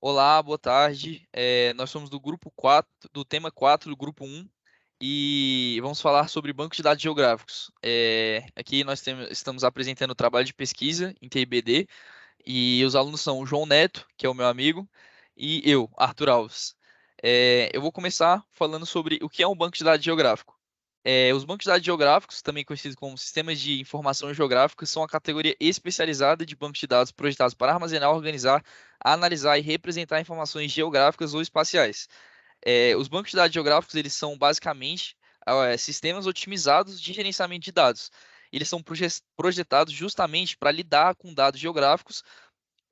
Olá, boa tarde. Nós somos do grupo 4, do tema 4 do grupo um, e vamos falar sobre bancos de dados geográficos. Aqui estamos apresentando o trabalho de pesquisa em TIBD e os alunos são o João Neto, que é o meu amigo, e eu, Arthur Alves. Eu vou começar falando sobre o que é um banco de dados geográfico. Os bancos de dados geográficos, também conhecidos como sistemas de informação geográfica, são a categoria especializada de bancos de dados projetados para armazenar, organizar, analisar e representar informações geográficas ou espaciais. Os bancos de dados geográficos, eles são basicamente sistemas otimizados de gerenciamento de dados. Eles são projetados justamente para lidar com dados geográficos,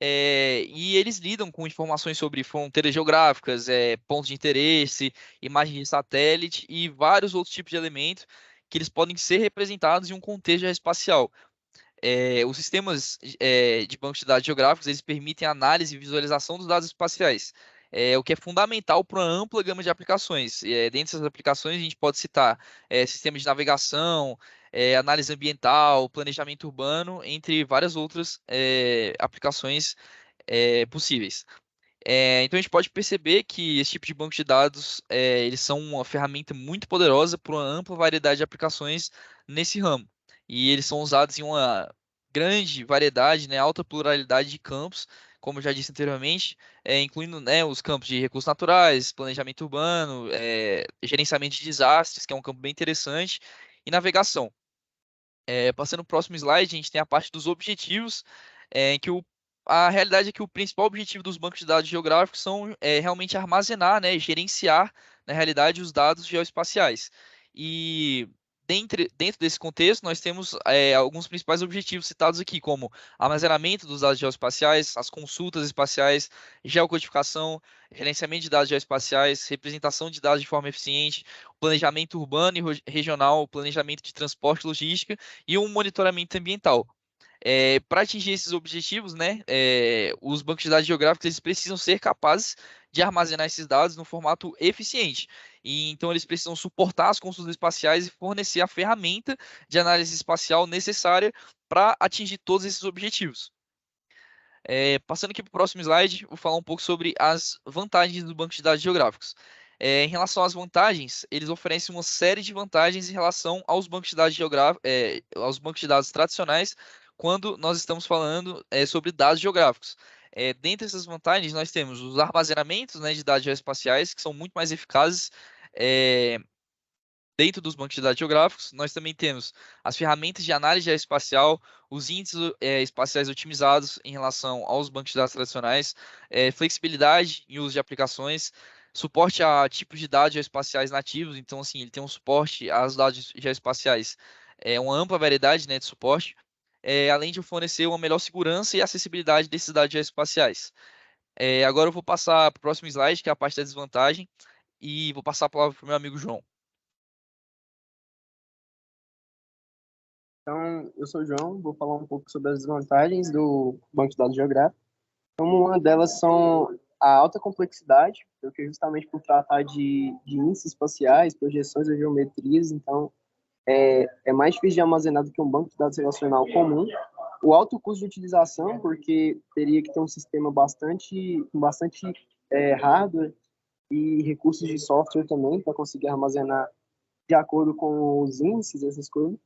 e eles lidam com informações sobre fronteiras geográficas, pontos de interesse, imagens de satélite e vários outros tipos de elementos que eles podem ser representados em um contexto espacial. Os sistemas de bancos de dados geográficos, eles permitem análise e visualização dos dados espaciais, o que é fundamental para uma ampla gama de aplicações. Dentre essas aplicações, a gente pode citar sistemas de navegação, análise ambiental, planejamento urbano, entre várias outras aplicações possíveis. Então a gente pode perceber que esse tipo de banco de dados, eles são uma ferramenta muito poderosa para uma ampla variedade de aplicações nesse ramo. E eles são usados em uma grande variedade, né, alta pluralidade de campos, como eu já disse anteriormente, incluindo, né, os campos de recursos naturais, planejamento urbano, gerenciamento de desastres, que é um campo bem interessante, e navegação. Passando para o próximo slide, a gente tem a parte dos objetivos, que a realidade é que o principal objetivo dos bancos de dados geográficos são realmente armazenar, né, gerenciar, na realidade, os dados geoespaciais. E dentro desse contexto, nós temos alguns principais objetivos citados aqui, como armazenamento dos dados geoespaciais, as consultas espaciais, geocodificação, gerenciamento de dados geoespaciais, representação de dados de forma eficiente, planejamento urbano e regional, planejamento de transporte e logística e um monitoramento ambiental. Para atingir esses objetivos, né, os bancos de dados geográficos eles precisam ser capazes de armazenar esses dados no formato eficiente. E então eles precisam suportar as consultas espaciais e fornecer a ferramenta de análise espacial necessária para atingir todos esses objetivos. Passando aqui para o próximo slide, vou falar um pouco sobre as vantagens do banco de dados geográficos. Em relação às vantagens, eles oferecem uma série de vantagens em relação aos bancos de dados aos bancos de dados tradicionais, quando nós estamos falando sobre dados geográficos. Dentre essas vantagens, nós temos os armazenamentos, né, de dados geoespaciais, que são muito mais eficazes. é, Dentro dos bancos de dados geográficos, nós também temos as ferramentas de análise geoespacial, os índices espaciais otimizados em relação aos bancos de dados tradicionais, flexibilidade em uso de aplicações, suporte a tipos de dados geoespaciais nativos. Então, assim, ele tem um suporte aos dados geoespaciais, uma ampla variedade, né, de suporte, além de fornecer uma melhor segurança e acessibilidade desses dados geoespaciais. Agora eu vou passar para o próximo slide, que é a parte da desvantagem, e vou passar a palavra para o meu amigo João. Então, eu sou o João, vou falar um pouco sobre as desvantagens do banco de dados geográfico. Então, uma delas são a alta complexidade, porque justamente por tratar de índices espaciais, projeções ou geometrias, então é mais difícil de armazenar do que um banco de dados relacional comum. O alto custo de utilização, porque teria que ter um sistema com bastante hardware e recursos de software também para conseguir armazenar de acordo com os índices, essas coisas.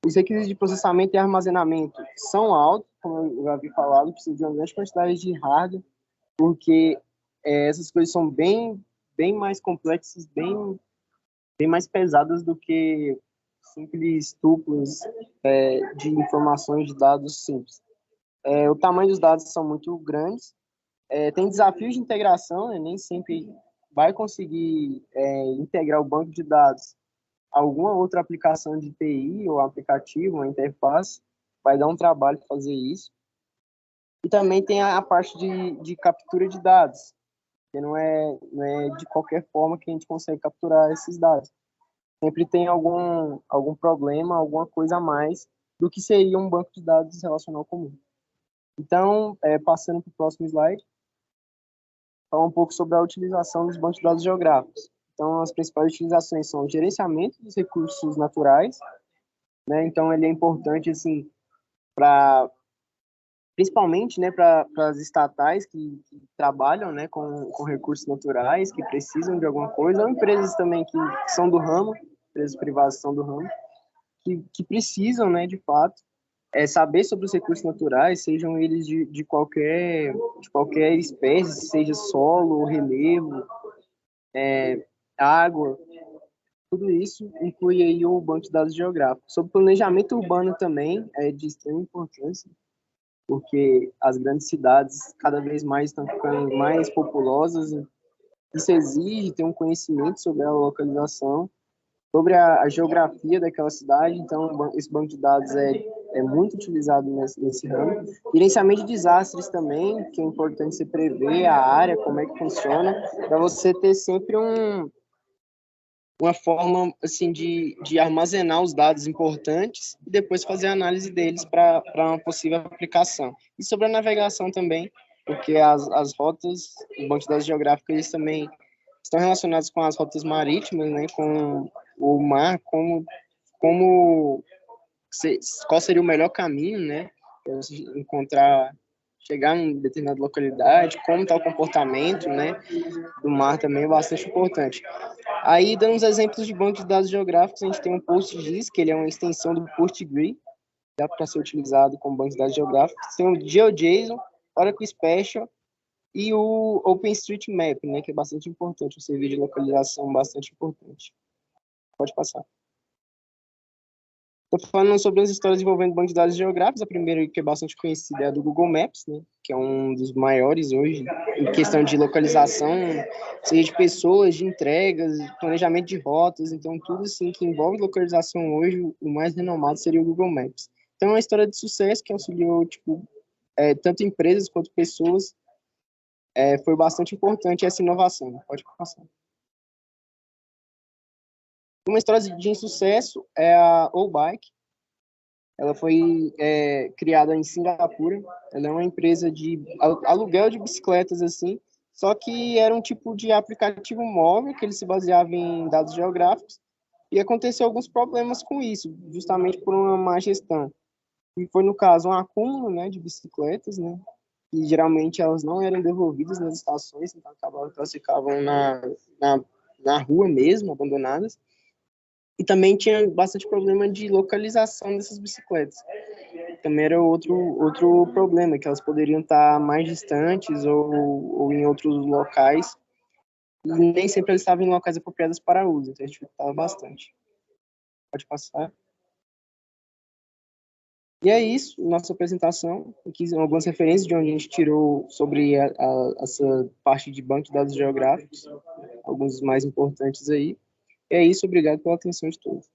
Os requisitos de processamento e armazenamento são altos, como eu já havia falado, precisa de uma grande quantidade de hardware, porque essas coisas são bem mais complexas, bem mais pesadas do que simples tuplos de informações de dados simples. O tamanho dos dados são muito grandes, tem desafios de integração, né? Nem sempre vai conseguir integrar o banco de dados alguma outra aplicação de TI ou aplicativo, uma interface, vai dar um trabalho fazer isso. E também tem a parte de captura de dados, que não é de qualquer forma que a gente consegue capturar esses dados. Sempre tem algum problema, alguma coisa a mais do que seria um banco de dados relacional comum. Então, passando para o próximo slide, falar um pouco sobre a utilização dos bancos de dados geográficos. Então, as principais utilizações são o gerenciamento dos recursos naturais, né? Então, ele é importante assim para principalmente, né, para as estatais que trabalham, né, com recursos naturais, que precisam de alguma coisa, ou empresas também que são do ramo, empresas privadas que são do ramo, que precisam, né, de fato, saber sobre os recursos naturais, sejam eles de qualquer espécie, seja solo, relevo, água, tudo isso inclui aí o banco de dados geográficos. Sobre planejamento urbano também é de extrema importância, porque as grandes cidades cada vez mais estão ficando mais populosas. Isso exige ter um conhecimento sobre a localização, sobre a geografia daquela cidade. Então, esse banco de dados é muito utilizado nesse ramo. Gerenciamento de desastres também, que é importante você prever a área, como é que funciona, para você ter sempre uma forma assim de armazenar os dados importantes e depois fazer a análise deles para uma possível aplicação. E sobre a navegação também, porque as rotas, o banco de dados geográficos, eles também estão relacionados com as rotas marítimas, né, com o mar, qual seria o melhor caminho, né, para você encontrar, chegar em determinada localidade, como está o comportamento, né, do mar também é bastante importante. Aí, dando uns exemplos de banco de dados geográficos, a gente tem o PostGIS, que ele é uma extensão do PostgreSQL, dá para ser utilizado como banco de dados geográficos. Tem o GeoJSON, Oracle Special e o OpenStreetMap, né, que é bastante importante, um serviço de localização bastante importante. Pode passar. Estou falando sobre as histórias envolvendo banco de dados geográficos. A primeira, que é bastante conhecida, é a do Google Maps, né, que é um dos maiores hoje em questão de localização, seja de pessoas, de entregas, planejamento de rotas. Então, tudo assim que envolve localização hoje, o mais renomado seria o Google Maps. Então, é uma história de sucesso que auxiliou tanto empresas quanto pessoas. Foi bastante importante essa inovação. Pode passar. Uma história de insucesso é a Obike. Ela foi criada em Singapura. Ela é uma empresa de aluguel de bicicletas, assim, só que era um tipo de aplicativo móvel que ele se baseava em dados geográficos, e aconteceu alguns problemas com isso, justamente por uma má gestão. E foi, no caso, um acúmulo, né, de bicicletas, né, e geralmente elas não eram devolvidas nas estações, então elas ficavam na rua mesmo, abandonadas. E também tinha bastante problema de localização dessas bicicletas. Também era outro problema, que elas poderiam estar mais distantes ou em outros locais, e nem sempre elas estavam em locais apropriados para uso, então a gente dificultava bastante. Pode passar. E é isso, nossa apresentação. Aqui são algumas referências de onde a gente tirou sobre essa parte de banco de dados geográficos, alguns mais importantes aí. E é isso, obrigado pela atenção de todos.